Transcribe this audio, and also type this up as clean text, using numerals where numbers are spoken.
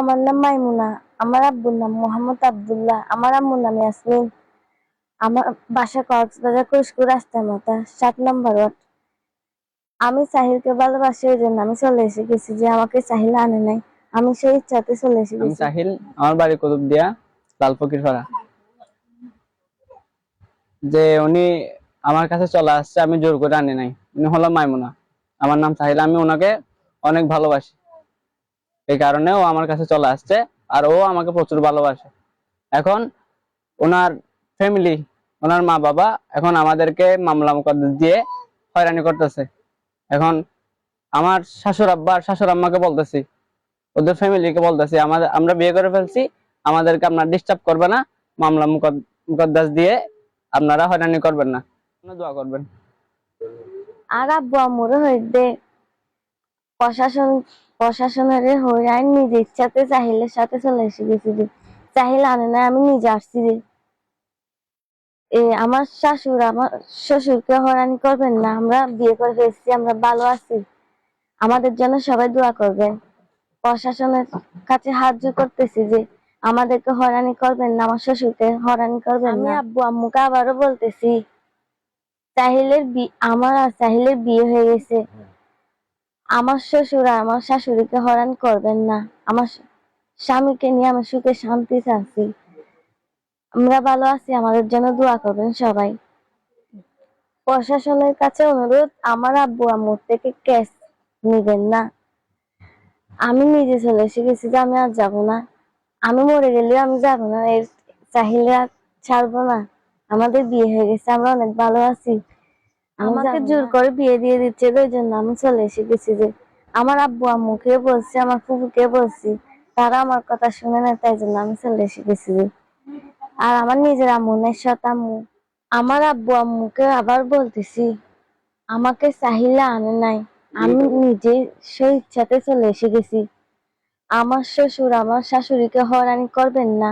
আমার নাম মাইমুনা, আমার আব্বুর নাম মোহাম্মদ আব্দুল্লাহ, আমার আম্মুর নাম ইয়াসমিন। আমার বাসা কক্সবাজার কুসকু রাস্তার মাথা 7 নম্বর ওয়ার্ড। আমি সাহিলকে ভালোবাসি, ওই জন্য আমি চলে এসে গেছি, যে আমাকে সাহিল আনে নাই, আমি সেই ইচ্ছাতে চলে এসে আমি গেছি। সাহিল, আমার বাড়ি কুতুবদিয়া, লালফকির পাড়া। যে উনি আমার কাছে চলে আসছে, আমি জোর করে আনি নাই। উনি হলো মাইমুনা, আমার নাম সাহিল, আমি ওনাকে অনেক ভালোবাসি, এই কারণে ও আমার কাছে চলে আসছে। আর ও আমাকে প্রচুর ভালোবাসে। এখন ওনার ফ্যামিলি, ওনার মা বাবা এখন আমাদেরকে মামলা মোকদ্দমা দিয়ে হয়রানি করতেছে। এখন আমার শাশুড় আব্বা আর শাশুড় আম্মাকে বলতেছি, ওদের ফ্যামিলিকে বলতেছি, আমরা বিয়ে করে ফেলছি, আমাদেরকে আপনারা ডিস্টার্ব করবে না, মামলা মুকদ্দমা দিয়ে আপনারা হয়রানি করবেন না, দোয়া করবেন। আর আব্বু আম্মুরও হইতে প্রশাসনের হইরাই নিজে ইচ্ছাতে সাহিলের সাথে চলে এসে গেছি। সাহিল আনে না, আমি নিজে আসছি। আমার শ্বশুরকে হয়রানি করবেন না, আমরা বিয়ে করে ফেলছি, আমরা ভালো আছি, আমাদের জন্য সবাই দোয়া করবেন। প্রশাসনের কাছে হাত জোর করতেছি যে আমাদেরকে হয়রানি করবেন না, আমার শ্বশুরকে হয়রানি করবেন না। আমি আব্বু আম্মুকে আবারও বলতেছি, আমার আর সাহিলের বিয়ে হয়ে গেছে, আমার শ্বশুর আর আমার শাশুড়িকে হয়রানি করবেন না, আমার স্বামীকে নিয়ে আমি সুখে শান্তি চাচ্ছি, আমরা ভালো আছি, আমাদের জন্য দোয়া করবেন সবাই। প্রশাসনের কাছে অনুরোধ, আমার আব্বু আম্মুর থেকে কেস নিবেন না। আমি নিজে চলে এসে গেছি যে আমি আর যাবো না, আমি মরে গেলেও আমি যাবো না, এর চাহিলে আর ছাড়বো না। আমাদের বিয়ে হয়ে গেছে, আমরা অনেক ভালো আছি, আমাকে জোর করে বিয়ে দিয়ে দিচ্ছে, ওই জন্য আমি চলে এসে গেছি। যে আমার আব্বু আম্মুকে বলছি, আমার ফুফুকে বলছি, তারা আমার কথা শুনে না, তাই জন্য আমি চলে এসে গেছি। আর আমার নিজের আম্মু নেই, সৎ আম্মু। আমার আব্বু আম্মুকে আবার বলতেছি, আমাকে সাহিলা আনে নাই, আমি নিজে সেই ইচ্ছাতে চলে এসে গেছি, আমার শ্বশুর আমার শাশুড়িকে হয়রানি করবেন না।